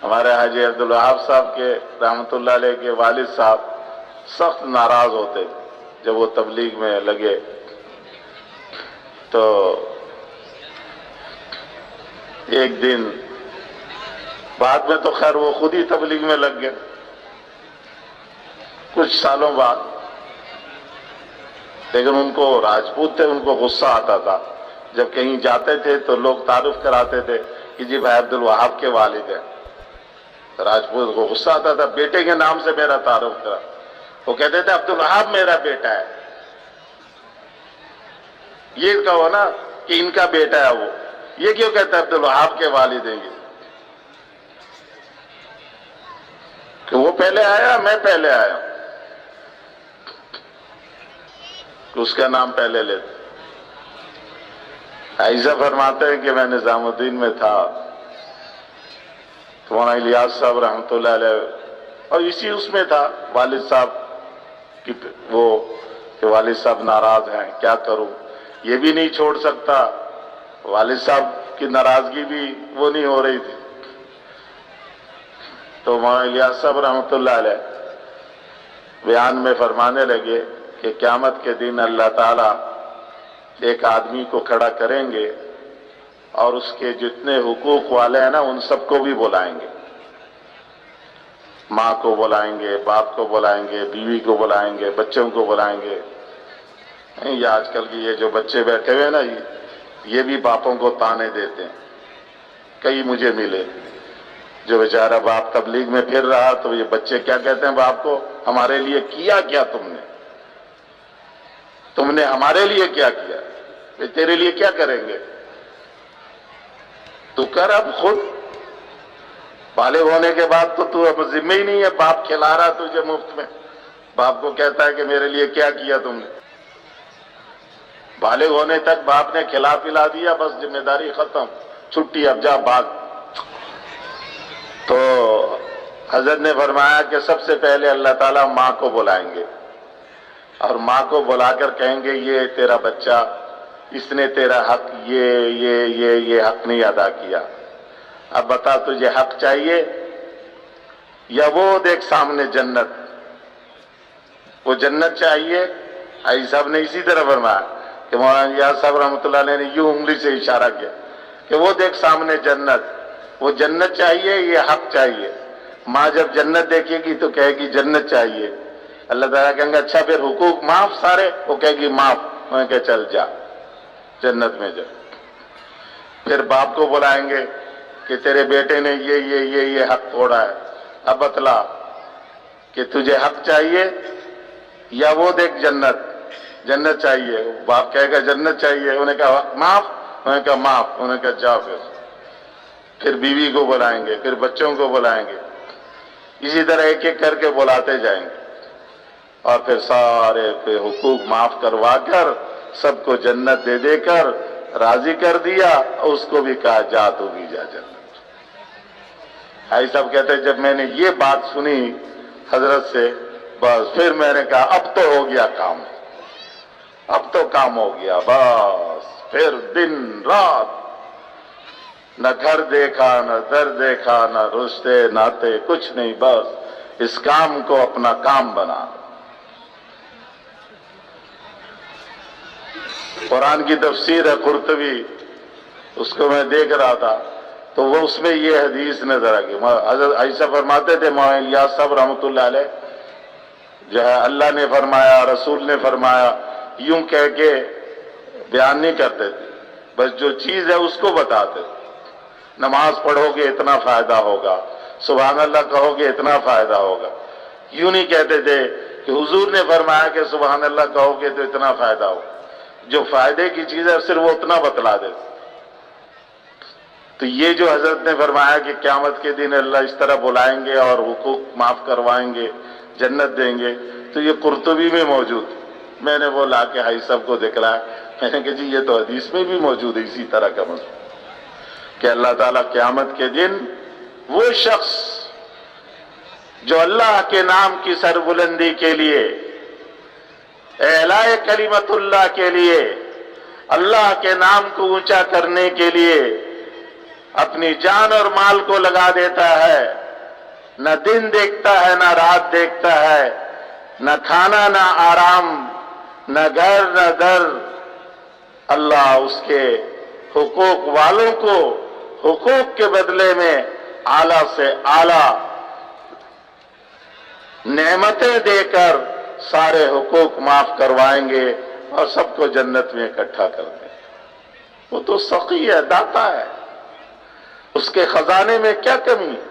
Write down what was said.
ہمارے حاجی عبدالوہاب صاحب کے رحمۃ اللہ علیہ کے والد صاحب سخت ناراض ہوتے جب وہ تبلیغ میں لگے، تو ایک دن بعد میں تو خیر وہ خود ہی تبلیغ میں لگ گئے کچھ سالوں بعد، لیکن ان کو راجپوت تھے، ان کو غصہ آتا تھا جب کہیں جاتے تھے تو لوگ تعارف کراتے تھے کہ جی بھائی عبدالوہاب کے والد ہیں۔ راجپوت کو غصہ آتا تھا، بیٹے کے نام سے میرا تعارف کرا، وہ کہتے تھے عبدالوہاب میرا بیٹا ہے، یہ کہو نا کہ ان کا بیٹا ہے، وہ یہ کیوں کہتا ہے عبدالوہاب کے والد ہیں یہ؟ کہ وہ پہلے آیا میں پہلے آیا، کہ اس کا نام پہلے لیتے۔ ایسا فرماتے ہیں کہ میں نظام الدین میں تھا تو مولانا الیاس صاحب رحمۃ اللہ علیہ اور اسی اس میں تھا، والد صاحب کی وہ کہ والد صاحب ناراض ہیں، کیا کروں، یہ بھی نہیں چھوڑ سکتا، والد صاحب کی ناراضگی بھی وہ نہیں ہو رہی تھی، تو مولانا الیاس صاحب رحمۃ اللہ علیہ بیان میں فرمانے لگے کہ قیامت کے دن اللہ تعالیٰ ایک آدمی کو کھڑا کریں گے اور اس کے جتنے حقوق والے ہیں نا ان سب کو بھی بلائیں گے، ماں کو بلائیں گے، باپ کو بلائیں گے، بیوی کو بلائیں گے، بچوں کو بلائیں گے۔ یہ آج کل کی یہ جو بچے بیٹھے ہوئے نا یہ بھی باپوں کو تانے دیتے ہیں، کئی مجھے ملے جو بیچارہ باپ تبلیغ میں پھر رہا تو یہ بچے کیا کہتے ہیں باپ کو، ہمارے لیے کیا کیا تم نے ہمارے لیے کیا کیا، تیرے لیے کیا کریں گے، تو کر اب خود، بالغ ہونے کے بعد تو اب ذمہ ہی نہیں ہے، باپ کھلا رہا تجھے مفت میں، باپ کو کہتا ہے کہ میرے لیے کیا کیا تم نے، بالغ ہونے تک باپ نے کھلا پلا دیا، بس ذمہ داری ختم، چھٹی اب جا بھاگ۔ تو حضرت نے فرمایا کہ سب سے پہلے اللہ تعالیٰ ماں کو بلائیں گے اور ماں کو بلا کر کہیں گے یہ تیرا بچہ، اس نے تیرا حق یہ حق نہیں ادا کیا، اب بتا تجھے حق چاہیے یا وہ دیکھ سامنے جنت، وہ جنت چاہیے؟ آئی صاحب نے اسی طرح فرمایا کہ مولانا الیاس صاحب رحمۃ اللہ علیہ نے یوں انگلی سے اشارہ کیا کہ وہ دیکھ سامنے جنت، وہ جنت چاہیے یہ حق چاہیے۔ ماں جب جنت دیکھے گی تو کہے گی جنت چاہیے، اللہ تعالیٰ کہیں گے اچھا پھر حقوق معاف سارے، وہ کہے گی معاف، میں کہ چل جا جنت میں جا۔ پھر باپ کو بلائیں گے کہ تیرے بیٹے نے یہ حق توڑا ہے، اب بتلا کہ تجھے حق چاہیے یا وہ دیکھ جنت چاہیے، باپ کہے گا جنت چاہیے، انہیں کہا حق معاف، انہیں کہا معاف، انہیں کہا جا پھر بیوی کو بلائیں گے، پھر بچوں کو بلائیں گے، اسی طرح ایک ایک کر کے بلاتے جائیں گے اور پھر سارے کے حقوق معاف کروا کر سب کو جنت دے کر راضی کر دیا، اور اس کو بھی کہا جا تو بھی جا جنت۔ بھائی صاحب کہتے ہیں جب میں نے یہ بات سنی حضرت سے، بس پھر میں نے کہا اب تو ہو گیا کام، اب تو کام ہو گیا، بس پھر دن رات نہ گھر دیکھا نہ در دیکھا نہ رشتے ناتے کچھ نہیں، بس اس کام کو اپنا کام بنا۔ قرآن کی تفسیر ہے قرطبی، اس کو میں دیکھ رہا تھا تو وہ اس میں یہ حدیث نظر آ گئی، حضرت عائشہ فرماتے تھے مولانا الیاس صاحب رحمۃ اللہ علیہ جو ہے اللہ نے فرمایا رسول نے فرمایا یوں کہہ کے بیان نہیں کرتے تھے، بس جو چیز ہے اس کو بتاتے تھے، نماز پڑھو گے اتنا فائدہ ہوگا، سبحان اللہ کہو گے اتنا فائدہ ہوگا، یوں نہیں کہتے تھے کہ حضور نے فرمایا کہ سبحان اللہ کہو گے تو اتنا فائدہ ہوگا، جو فائدے کی چیز ہے صرف وہ اتنا بتلا دیتے۔ تو یہ جو حضرت نے فرمایا کہ قیامت کے دن اللہ اس طرح بلائیں گے اور حقوق معاف کروائیں گے، جنت دیں گے، تو یہ قرطبی میں موجود، میں نے وہ لا کے حاجی صاحب کو دکھلایا، میں نے کہا جی یہ تو حدیث میں بھی موجود ہے اسی طرح کا مضمون کہ اللہ تعالیٰ قیامت کے دن وہ شخص جو اللہ کے نام کی سربلندی کے لیے، اعلاء کلمت اللہ کے لیے، اللہ کے نام کو اونچا کرنے کے لیے اپنی جان اور مال کو لگا دیتا ہے، نہ دن دیکھتا ہے نہ رات دیکھتا ہے، نہ کھانا نہ آرام، نہ گھر نہ در، اللہ اس کے حقوق والوں کو حقوق کے بدلے میں اعلیٰ سے اعلیٰ نعمتیں دے کر سارے حقوق معاف کروائیں گے اور سب کو جنت میں اکٹھا کر دیں گے۔ وہ تو سخی ہے، داتا ہے، اس کے خزانے میں کیا کمی ہے؟